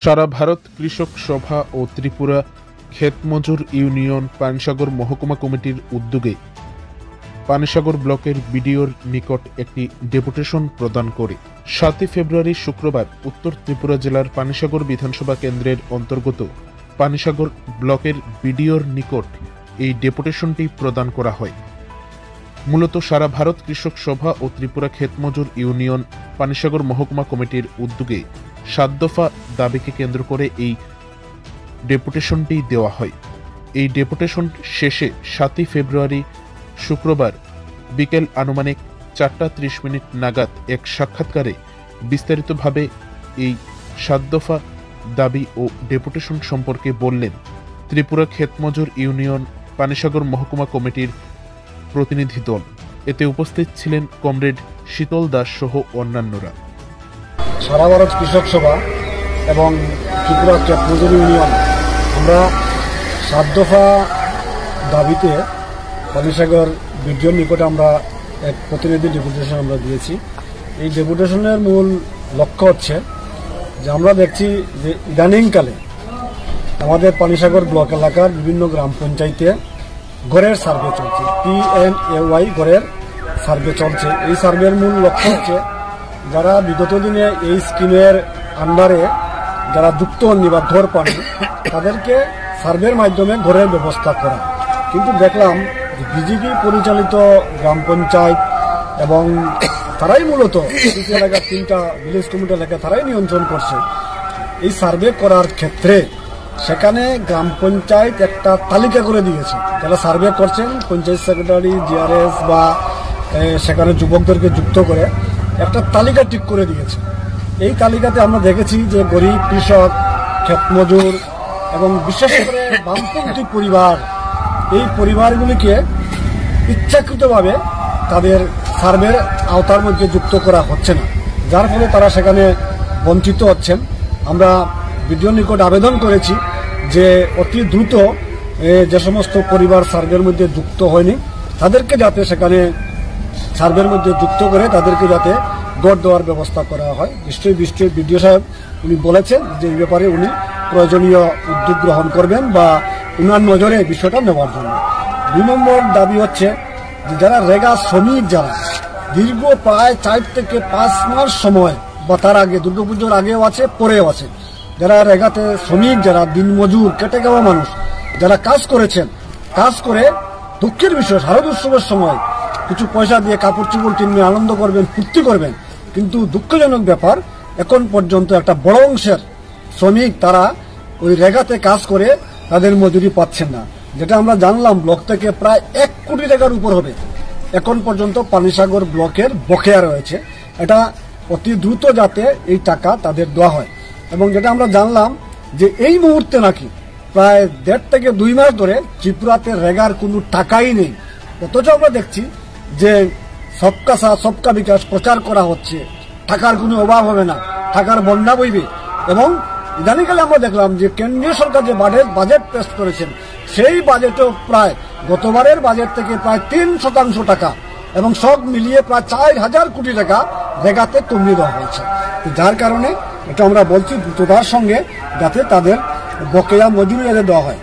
সারা ভারত কৃষক সভা ও ত্রিপুরা ক্ষেতমজুর ইউনিয়ন পানিসাগর মহকুমা কমিটির উদ্যোগে পানিসাগর ব্লকের বিডিওর নিকট একটি ডেপুটেশন প্রদান করে 7 ফেব্রুয়ারি শুক্রবার উত্তর ত্রিপুরা জেলার পানিসাগর বিধানসভা কেন্দ্রের অন্তর্গত পানিসাগর ব্লকের বিডিওর নিকট এই ডেপুটেশনটি প্রদান করা হয়। মূলত সারা ভারত কৃষক সভা ও ত্রিপুরা ক্ষেতমজুর ইউনিয়ন পানিসাগর মহকুমা কমিটির উদ্যোগে 7 দফা দাবিকে কেন্দ্র করে এই ডেপুটেশনটি দেওয়া হয়। এই ডেপুটেশন শেষে 7 ফেব্রুয়ারি শুক্রবার বিকেল আনুমানিক 4:30 নাগাদ এক সাক্ষাৎকারে বিস্তারিতভাবে এই 7 দফা দাবি ও ডেপুটেশন সম্পর্কে বললেন ত্রিপুরা ক্ষেতমজুর ইউনিয়ন পানিসাগর মহকুমা কমিটির প্রতিনিধি দল। এতে উপস্থিত ছিলেন কমরেড শীতল দাস সহ অন্যান্যরা। সারা ভারত কৃষক সভা এবং ত্রিপুরা ক্ষেতমজুর ইউনিয়ন আমরা 7 দফা দাবিতে পানিসাগর বিডিওর নিকটে আমরা এক প্রতিনিধি ডেপুটেশন আমরা দিয়েছি। এই ডেপুটেশনের মূল লক্ষ্য হচ্ছে যে আমরা দেখছি যে ইদানিংকালে আমাদের পানিসাগর ব্লক এলাকার বিভিন্ন গ্রাম পঞ্চায়েতে ঘরের সার্ভে চলছে, PNAY ঘরের সার্ভে চলছে। এই সার্ভের মূল লক্ষ্য হচ্ছে যারা বিগত দিনে এই স্কিমের আন্ডারে যারা যুক্ত হননি বা ঘর পাননি তাদেরকে সার্ভের মাধ্যমে ঘরের ব্যবস্থা করা। কিন্তু দেখলাম বিজেপি পরিচালিত গ্রাম পঞ্চায়েত এবং তারাই মূলত এলাকার 3টা ভিলেজ কমিটি এলাকা তারাই নিয়ন্ত্রণ করছে। এই সার্ভে করার ক্ষেত্রে সেখানে গ্রাম পঞ্চায়েত একটা তালিকা করে দিয়েছে, যারা সার্ভে করছেন পঞ্চায়েত সেক্রেটারি, GRS বা সেখানে যুবকদেরকে যুক্ত করে একটা তালিকা ঠিক করে দিয়েছে। এই তালিকাতে আমরা দেখেছি যে গরিব কৃষক, ক্ষেতমজুর এবং বিশেষ করে বামপন্থী পরিবার, এই পরিবারগুলিকে ইচ্ছাকৃতভাবে তাদের সার্ভের আওতার মধ্যে যুক্ত করা হচ্ছে না, যার ফলে তারা সেখানে বঞ্চিত হচ্ছেন। আমরা বিডিওর নিকট আবেদন করেছি যে অতি দ্রুত যে সমস্ত পরিবার সার্ভের মধ্যে যুক্ত হয়নি তাদেরকে যাতে সেখানে সার্ভের মধ্যে যুক্ত করে তাদেরকে যাতে গড় দেওয়ার ব্যবস্থা করা হয়। নিশ্চয়ই বিডিও সাহেব উনি বলেছেন যে এই ব্যাপারে উনি প্রয়োজনীয় উদ্যোগ গ্রহণ করবেন বা উনার নজরে বিষয়টা নেওয়ার জন্য। 2 নম্বর দাবি হচ্ছে যে যারা রেগা শ্রমিক, যারা দীর্ঘ প্রায় 4 থেকে 5 মাস সময় বা তার আগে, দুর্গাপুজোর আগেও আছে পরেও আছে, যারা রেগাতে শ্রমিক, যারা দিনমজুর কেটে খাওয়া মানুষ, যারা কাজ করেছেন, কাজ করে দুঃখের বিষয় শারদ উৎসবের সময় কিছু পয়সা দিয়ে কাপড় চোপড় কিনবে, আনন্দ করবেন, ফুর্তি করবেন, কিন্তু দুঃখজনক ব্যাপার এখন পর্যন্ত একটা বড় অংশের শ্রমিক তারা ওই রেগাতে কাজ করে তাদের মজুরি পাচ্ছেন না। যেটা আমরা জানলাম ব্লক থেকে প্রায় 1 কোটি টাকার উপর হবে এখন পর্যন্ত পানিসাগর ব্লকের বকেয়া রয়েছে। এটা অতি দ্রুত যাতে এই টাকা তাদের দেওয়া হয়। এবং যেটা আমরা জানলাম যে এই মুহূর্তে নাকি প্রায় 1.5 থেকে 2 মাস ধরে ত্রিপুরাতে রেগার কোনো টাকাই নেই। অথচ আমরা দেখছি যে সবকা সাথ সবকা বিকাশ প্রচার করা হচ্ছে, টাকার কোনো অভাব হবে না, টাকার বন্যা বইবে। এবং ইদানিংকালে আমরা দেখলাম যে কেন্দ্রীয় সরকার যে বাজেট পেশ করেছেন সেই বাজেটেও প্রায় গতবারের বাজেট থেকে প্রায় 3% টাকা এবং সব মিলিয়ে প্রায় 4,000 কোটি টাকা রেগাতে কমিয়ে দেওয়া হয়েছে। যার কারণে এটা আমরা বলছি দ্রুততার সঙ্গে যাতে তাদের বকেয়া মজুরি দেওয়া হয়।